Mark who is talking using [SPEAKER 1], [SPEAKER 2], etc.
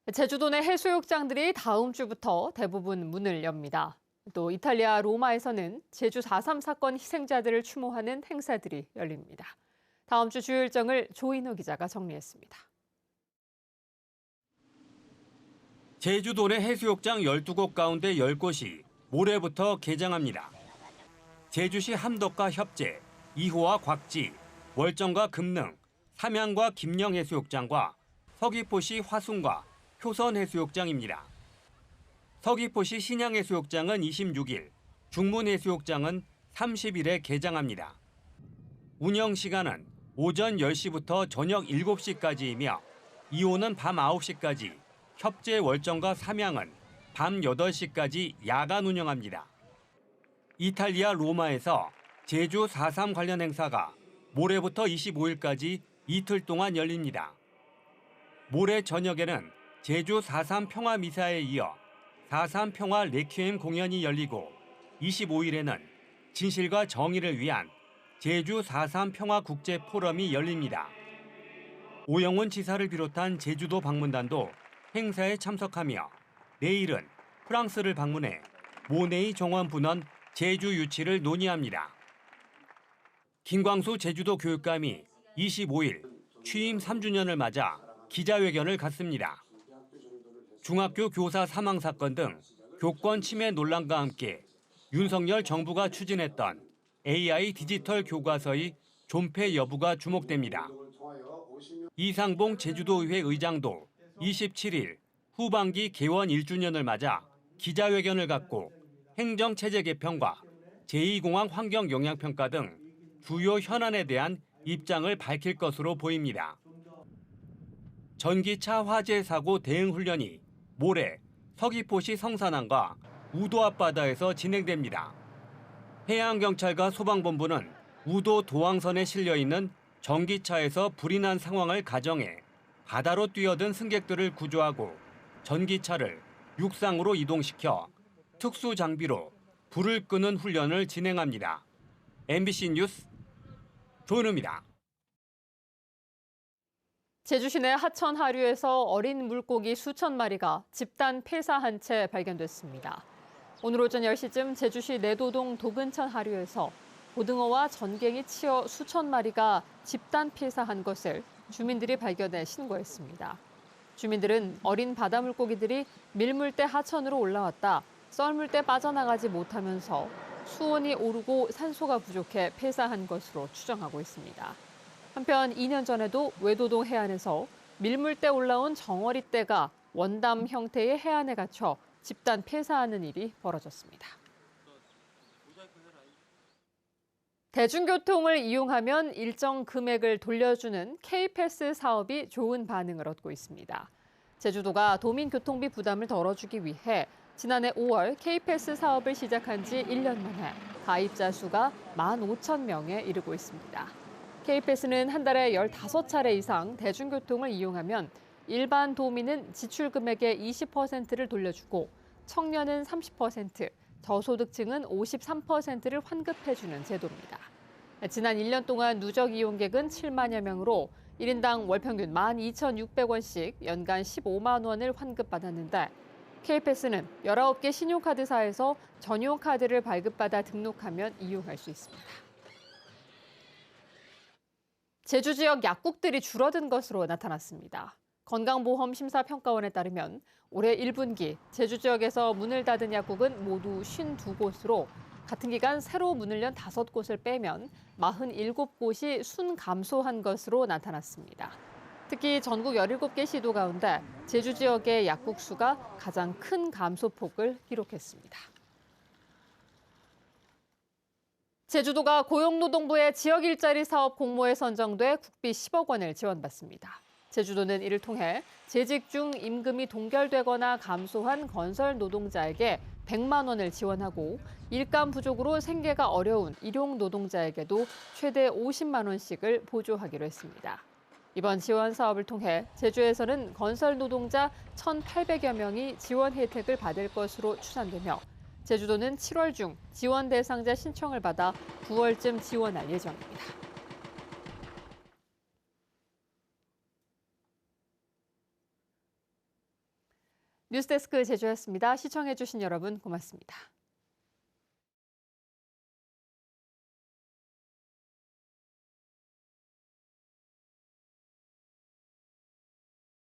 [SPEAKER 1] 제주도 내 해수욕장들이 다음 주부터 대부분 문을 엽니다. 또 이탈리아 로마에서는 제주 4.3 사건 희생자들을 추모하는 행사들이 열립니다. 다음 주 주요 일정을 조인호 기자가 정리했습니다.
[SPEAKER 2] 제주도 내 해수욕장 12곳 가운데 10곳이 모레부터 개장합니다. 제주시 함덕과 협재, 이호와 곽지, 월정과 금능, 삼양과 김영 해수욕장과 서귀포시 화순과 효선 해수욕장입니다. 서귀포시 신양 해수욕장은 26일, 중문 해수욕장은 30일에 개장합니다. 운영 시간은 오전 10시부터 저녁 7시까지이며 이호는 밤 9시까지, 협재 월정과 삼양은 밤 8시까지 야간 운영합니다. 이탈리아 로마에서 제주 4.3 관련 행사가 모레부터 25일까지 이틀 동안 열립니다. 모레 저녁에는 제주 4.3 평화 미사에 이어 4.3 평화 레퀴엠 공연이 열리고 25일에는 진실과 정의를 위한 제주 4.3 평화 국제 포럼이 열립니다. 오영훈 지사를 비롯한 제주도 방문단도 행사에 참석하며 내일은 프랑스를 방문해 모네이 정원 분원 제주 유치를 논의합니다. 김광수 제주도 교육감이 25일 취임 3주년을 맞아 기자회견을 갖습니다. 중학교 교사 사망 사건 등 교권 침해 논란과 함께 윤석열 정부가 추진했던 AI 디지털 교과서의 존폐 여부가 주목됩니다. 이상봉 제주도의회 의장도 27일 후반기 개원 1주년을 맞아 기자회견을 갖고 행정체제 개편과 제2공항 환경 영향평가 등 주요 현안에 대한 입장을 밝힐 것으로 보입니다. 전기차 화재 사고 대응 훈련이 모레 서귀포시 성산항과 우도 앞바다에서 진행됩니다. 해양경찰과 소방본부는 우도 도항선에 실려 있는 전기차에서 불이 난 상황을 가정해 바다로 뛰어든 승객들을 구조하고 전기차를 육상으로 이동시켜 특수 장비로 불을 끄는 훈련을 진행합니다. MBC 뉴스 조은우입니다.
[SPEAKER 1] 제주 시내 하천 하류에서 어린 물고기 수천 마리가 집단 폐사한 채 발견됐습니다. 오늘 오전 10시쯤 제주시 내도동 도근천 하류에서 고등어와 전갱이 치어 수천 마리가 집단 폐사한 것을 주민들이 발견해 신고했습니다. 주민들은 어린 바다 물고기들이 밀물대 하천으로 올라왔다 썰물대 빠져나가지 못하면서 수온이 오르고 산소가 부족해 폐사한 것으로 추정하고 있습니다. 한편 2년 전에도 외도동 해안에서 밀물대 올라온 정어리떼가 원담 형태의 해안에 갇혀 집단 폐사하는 일이 벌어졌습니다. 대중교통을 이용하면 일정 금액을 돌려주는 K-패스 사업이 좋은 반응을 얻고 있습니다. 제주도가 도민교통비 부담을 덜어주기 위해 지난해 5월 K-패스 사업을 시작한 지 1년 만에 가입자 수가 15,000명에 이르고 있습니다. K-패스는 한 달에 15차례 이상 대중교통을 이용하면 일반 도민은 지출 금액의 20%를 돌려주고 청년은 30%, 저소득층은 53%를 환급해주는 제도입니다. 지난 1년 동안 누적 이용객은 7만여 명으로 1인당 월 평균 12,600원씩 연간 15만 원을 환급받았는데 K-패스는 19개 신용카드사에서 전용 카드를 발급받아 등록하면 이용할 수 있습니다. 제주 지역 약국들이 줄어든 것으로 나타났습니다. 건강보험심사평가원에 따르면 올해 1분기 제주 지역에서 문을 닫은 약국은 모두 52곳으로 같은 기간 새로 문을 연 5곳을 빼면 47곳이 순 감소한 것으로 나타났습니다. 특히 전국 17개 시도 가운데 제주 지역의 약국 수가 가장 큰 감소폭을 기록했습니다. 제주도가 고용노동부의 지역 일자리 사업 공모에 선정돼 국비 10억 원을 지원받습니다. 제주도는 이를 통해 재직 중 임금이 동결되거나 감소한 건설 노동자에게 100만 원을 지원하고 일감 부족으로 생계가 어려운 일용 노동자에게도 최대 50만 원씩을 보조하기로 했습니다. 이번 지원 사업을 통해 제주에서는 건설 노동자 1,800여 명이 지원 혜택을 받을 것으로 추산되며 제주도는 7월 중 지원 대상자 신청을 받아 9월쯤 지원할 예정입니다. 뉴스데스크 제주였습니다. 시청해주신 여러분 고맙습니다.